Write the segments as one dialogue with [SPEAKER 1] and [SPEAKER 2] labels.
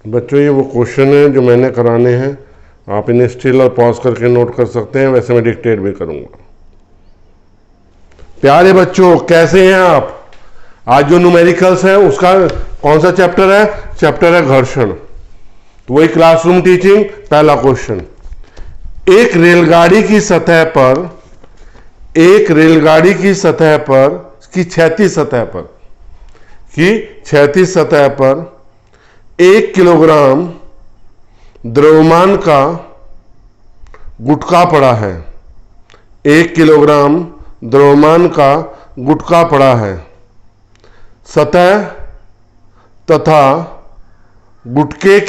[SPEAKER 1] बच्चों ये वो क्वेश्चन है जो मैंने कराने हैं, आप इन्हें स्टिल और पॉज करके नोट कर सकते हैं, वैसे मैं डिक्टेट भी करूंगा। प्यारे बच्चों कैसे हैं आप? आज जो न्यूमेरिकल्स है उसका कौन सा चैप्टर है? चैप्टर है घर्षण। तो वही क्लासरूम टीचिंग, पहला क्वेश्चन। एक रेलगाड़ी की सतह पर की क्षैतिज सतह पर 1 किलोग्राम द्रव्यमान का गुटखा पड़ा है। 1 किलोग्राम द्रव्यमान का गुटखा पड़ा है। सतह तथा गुटके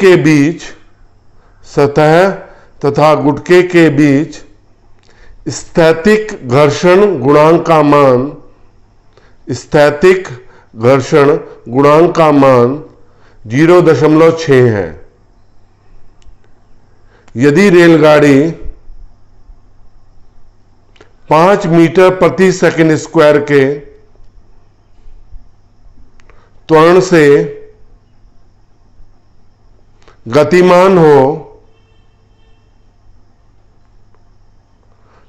[SPEAKER 1] के बीच स्थैतिक घर्षण गुणांक का मान 0.6 है। यदि रेलगाड़ी 5 मीटर प्रति सेकंड स्क्वायर के त्वरण से गतिमान हो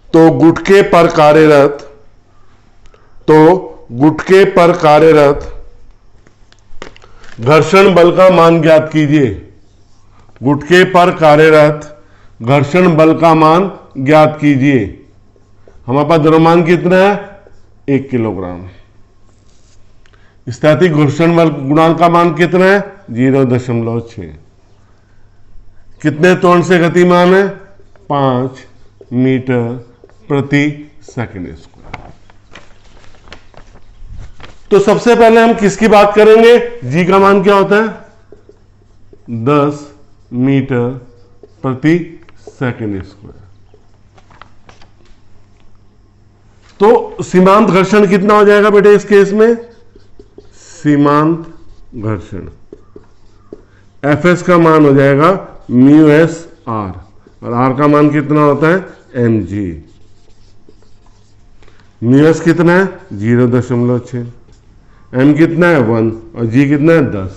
[SPEAKER 1] तो गुटके पर कार्यरत घर्षण बल का मान ज्ञात कीजिए। गुटके पर कार्यरत घर्षण बल का मान ज्ञात कीजिए। हमारे पास द्रव्यमान कितना है? 1 किलोग्राम। स्थैतिक घर्षण बल गुणांक का मान कितना है? 0.6। कितने त्वरण से गतिमान है? 5 मीटर प्रति सेकंड स्क्वायर। तो सबसे पहले हम किसकी बात करेंगे? जी का मान क्या होता है? 10 मीटर प्रति सेकंड स्क्वायर। तो सीमांत घर्षण कितना हो जाएगा बेटे इस केस में? सीमांत घर्षण Fs का मान हो जाएगा μs r, और r का मान कितना होता है? mg। μs कितना है? 0.6, m कितना है? 1, और g कितना है? 10।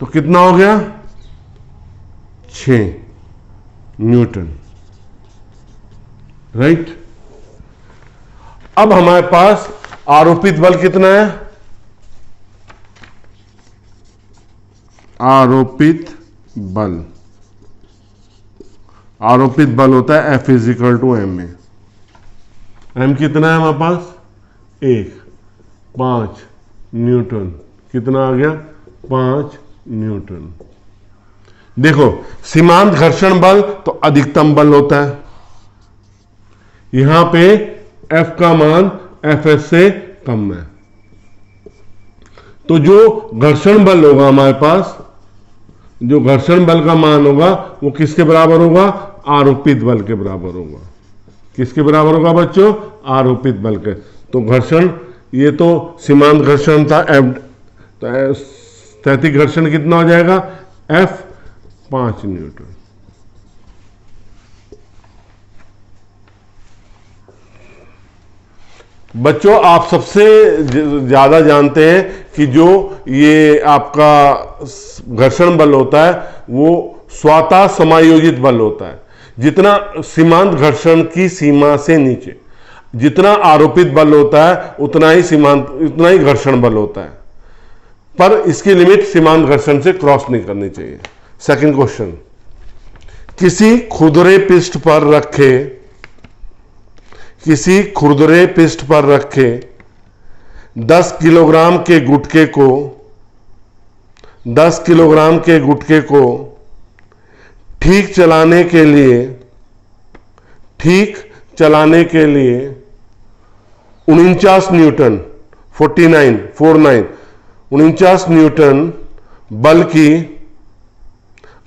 [SPEAKER 1] तो कितना हो गया? 6 न्यूटन, राइट। अब हमारे पास आरोपित बल कितना है? आरोपित बल होता है F = ma। m कितना है हमारे पास? 5 न्यूटन। कितना आ गया? 5 न्यूटन। देखो सीमांत घर्षण बल तो अधिकतम बल होता है। यहां पे F का मान Fs से कम है। तो जो घर्षण बल होगा हमारे पास, जो घर्षण बल का मान होगा वो किसके बराबर होगा? आरोपित बल के बराबर होगा। किसके बराबर होगा बच्चों? आरोपित बल के। तो घर्षण, ये तो सीमांत घर्षण था F, तो स्थैतिक घर्षण कितना हो जाएगा? F 5 Newton. बच्चों आप सबसे ज्यादा जानते हैं कि जो ये आपका घर्षण बल होता है वो स्वतः समायोजित बल होता है। जितना सीमांत घर्षण की सीमा से नीचे जितना आरोपित बल होता है उतना ही घर्षण बल होता है, पर इसकी लिमिट सीमांत घर्षण से क्रॉस नहीं करनी चाहिए। सेकंड क्वेश्चन, किसी खुरदरे पृष्ठ पर रखे 10 किलोग्राम के गुटके को ठीक चलाने के लिए 49 न्यूटन 49 न्यूटन बल की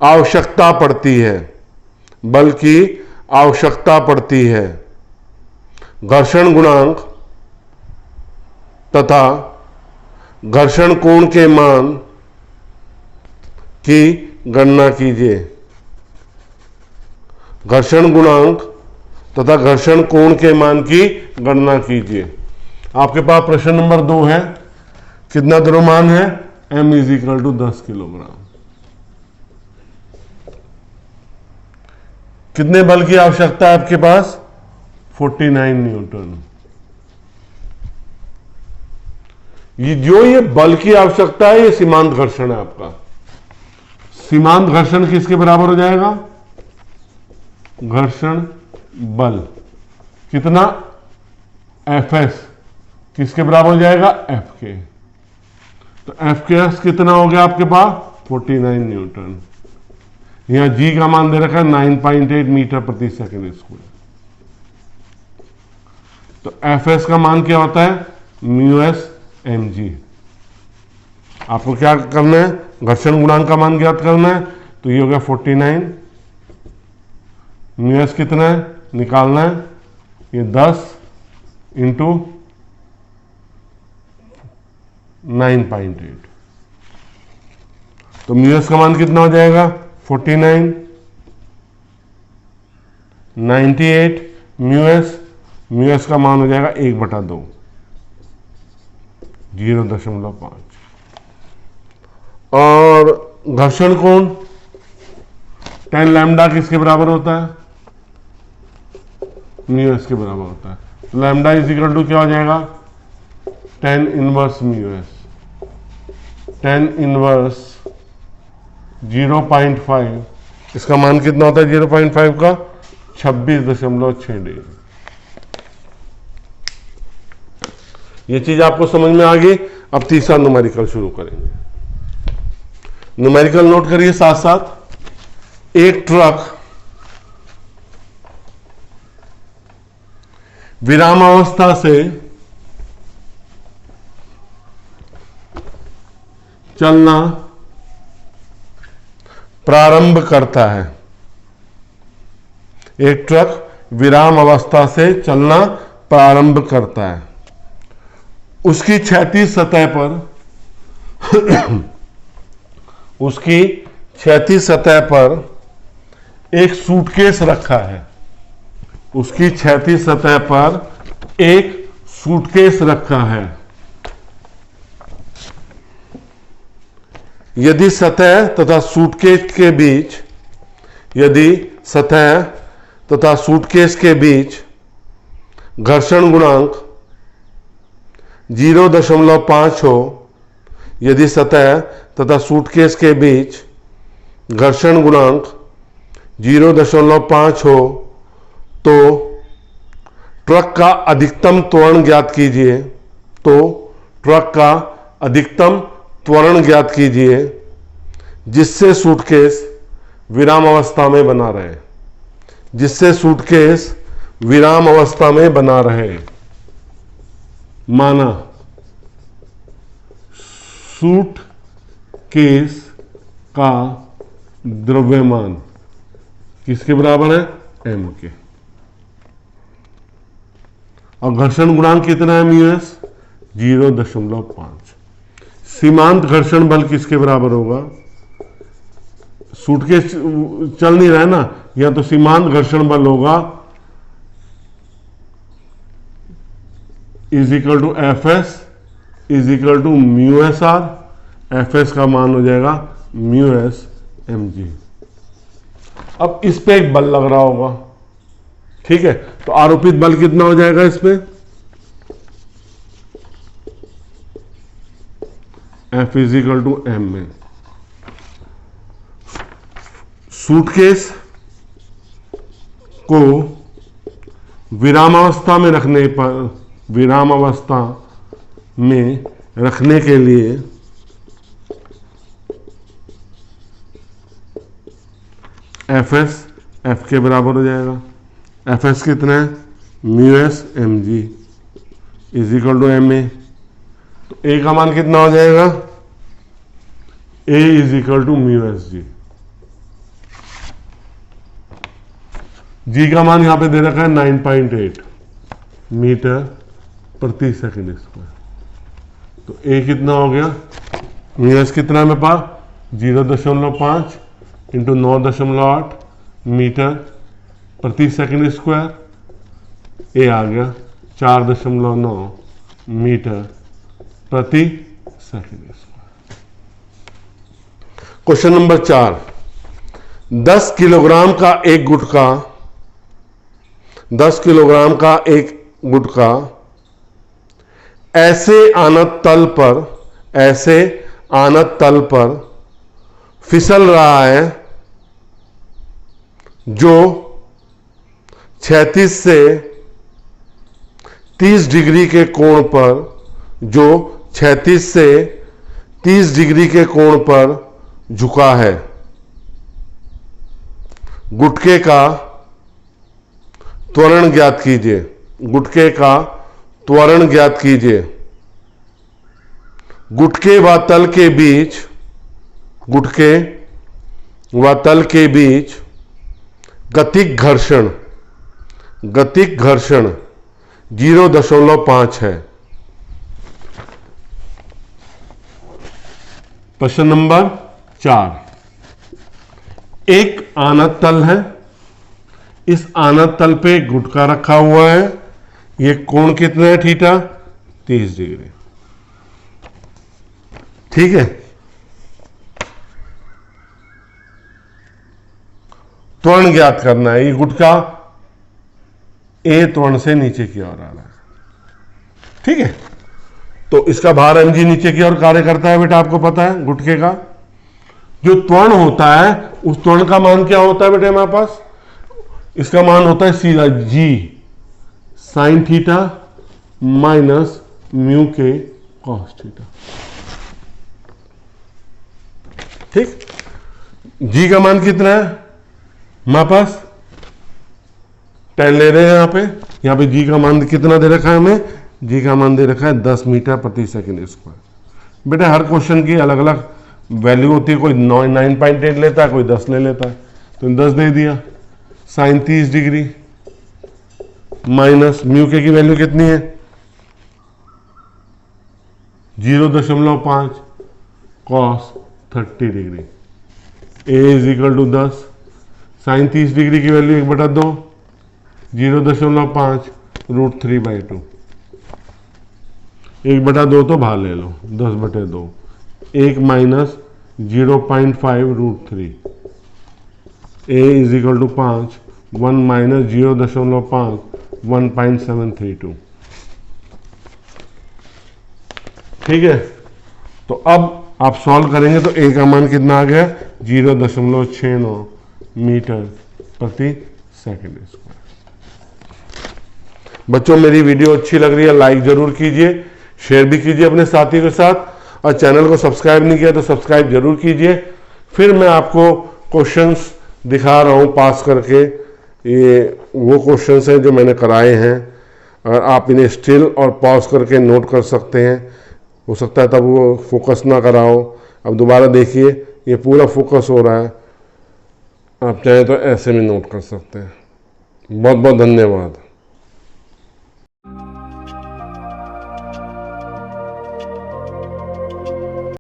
[SPEAKER 1] आवश्यकता पड़ती है। घर्षण गुणांक तथा घर्षण कोण के मान की गणना कीजिए। घर्षण गुणांक तथा घर्षण कोण के मान की गणना कीजिए। आपके पास प्रश्न नंबर 2 है, कितना द्रव्यमान है, m is equal to 10 kilogram. कितने बल की आवश्यकता है आपके पास, 49 न्यूटन। ये बल की आवश्यकता है, ये सीमांत घर्षण है आपका। सीमांत घर्षण किसके बराबर हो जाएगा, घर्षण बल कितना, Fs किसके बराबर हो जाएगा, F के। तो F के एस कितना हो गया आपके पास, 49 न्यूटन। यहां G का मान दे रखा है 9.8 मीटर प्रति सेकंड स्क्वायर। तो Fs का मान क्या होता है, μs mg। आपको क्या करना है, घर्षण गुणांक का मान ज्ञात करना है। तो ये हो गया 49, μs कितना है निकालना है, ये 10 इंटू 9.8। तो μs का मान कितना हो जाएगा, 49, 98 μs का मान हो जाएगा 1/2, 0.5। और घर्षण कोण tan लैम्डा किसके बराबर होता है, μs के बराबर होता है। लैम्डा इज इक्वल टू क्या हो जाएगा, tan inverse μs। tan inverse 0.5, इसका मान कितना होता है 0.5 का, 26.6 डिग्री। ये चीज आपको समझ में आ गई। अब तीसरा न्यूमेरिकल शुरू करेंगे। न्यूमेरिकल नोट करिए साथ साथ। एक ट्रक विरामावस्था से चलना प्रारंभ करता है। एक ट्रक विराम अवस्था से चलना प्रारंभ करता है। उसकी क्षैतिज सतह पर उसकी क्षैतिज सतह पर एक सूटकेस रखा है। उसकी क्षैतिज सतह पर एक सूटकेस रखा है। यदि सतह तथा सूटकेस के बीच यदि सतह तथा सूटकेस के बीच घर्षण गुणांक 0.5 हो, यदि सतह तथा सूटकेस के बीच घर्षण गुणांक 0.5 हो तो ट्रक का अधिकतम त्वरण ज्ञात कीजिए। तो ट्रक का अधिकतम त्वरण ज्ञात कीजिए जिससे सूटकेस विराम अवस्था में बना रहे। जिससे सूटकेस विराम अवस्था में बना रहे। माना सूटकेस का द्रव्यमान किसके बराबर है, m के। और घर्षण गुणांक कितना है μs, 0.5। सीमांत घर्षण बल किसके बराबर होगा, सूटकेस चल नहीं रहा है ना, या तो सीमांत घर्षण बल होगा is equal to Fs is equal to μsr। Fs का मान हो जाएगा μs mg। अब इस पे एक बल लग रहा होगा, ठीक है। तो आरोपित बल कितना हो जाएगा इस पे, F is equal to m में। सूटकेस को विरामावस्था में रखने पर, विरामावस्था में रखने के लिए Fs F के बराबर हो जाएगा। Fs कितना है, μs mg is equal to ma। तो A का मान कितना हो जाएगा, A is equal to μs g। G का मान यहां पे दे रखा है 9.8 मीटर प्रति सेकंड स्क्वायर। तो A कितना हो गया, μs कितना है मेरे पास, 0.5 इंटू 9.8 मीटर प्रति सेकंड स्क्वायर। ए आ गया 4.9 मीटर प्रति second square. Question number 4, 10 kilogram का एक गुटखा, 10 किलोग्राम का एक गुटखा ऐसे आनत तल पर फिसल रहा है जो 36 से 30 डिग्री के कोण पर झुका है। गुटके का त्वरण ज्ञात कीजिए। गुटके व तल के बीच गतिक घर्षण 0.5 है। प्रश्न नंबर 4, एक आनत तल है, इस आनत तल पे गुटका रखा हुआ है, ये कोण कितना है थीटा, 30 डिग्री। ठीक है, त्वरण ज्ञात करना है। ये गुटका ए त्वरण से नीचे की ओर आ रहा है। ठीक है, तो इसका भार mg नीचे की ओर कार्य करता है बेटा, आपको पता है। गुटके का जो त्वरण होता है उस त्वरण का मान क्या होता है बेटे हमारे पास, इसका मान होता है सीधा g sine theta minus mu के कॉस थीटा। ठीक, g का मान कितना है हमारे पास, 10 ले रहे हैं यहाँ पे g का मान कितना दे रखा है हमें, g का मान दे रखा है 10 मीटर प्रति सेकंड स्क्वायर। बेटा हर क्वेश्चन की अलग अलग वैल्यू होती है, कोई 9.8 लेता है, कोई 10 ले लेता है, तो 10 दे दिया। साइन 30 डिग्री माइनस म्यू के की वैल्यू कितनी है 0.5 cos 30 degree. A is equal to 10, sine 30 degree की वैल्यू 1/2, 0.5 √3/2, 1/2 तो बाहर ले लो, 10/2, 1 minus 0.5 √3, A is equal to 5, 1 minus 0.5 1.732। ठीक है, तो अब आप सॉल्व करेंगे तो ए का मान कितना आ गया 0.69 मीटर प्रति सेकंड स्क्वायर। बच्चों मेरी वीडियो अच्छी लग रही है, लाइक जरूर कीजिए, शेयर भी कीजिए अपने साथियों के साथ, और चैनल को सब्सक्राइब नहीं किया तो सब्सक्राइब जरूर कीजिए। फिर मैं आपको क्वेश्चंस दिखा रहा हूँ पास करके, ये वो क्वेश्चंस हैं जो मैंने कराए हैं, और आप इन्हें स्टिल और पॉज करके नोट कर सकते हैं। हो सकता है तब वो फोकस ना कराओ, अब दोबारा देखिए ये पूरा फोकस हो रहा है, आप चाहें तो ऐसे भी नोट कर सकते हैं। बहुत बहुत धन्यवाद।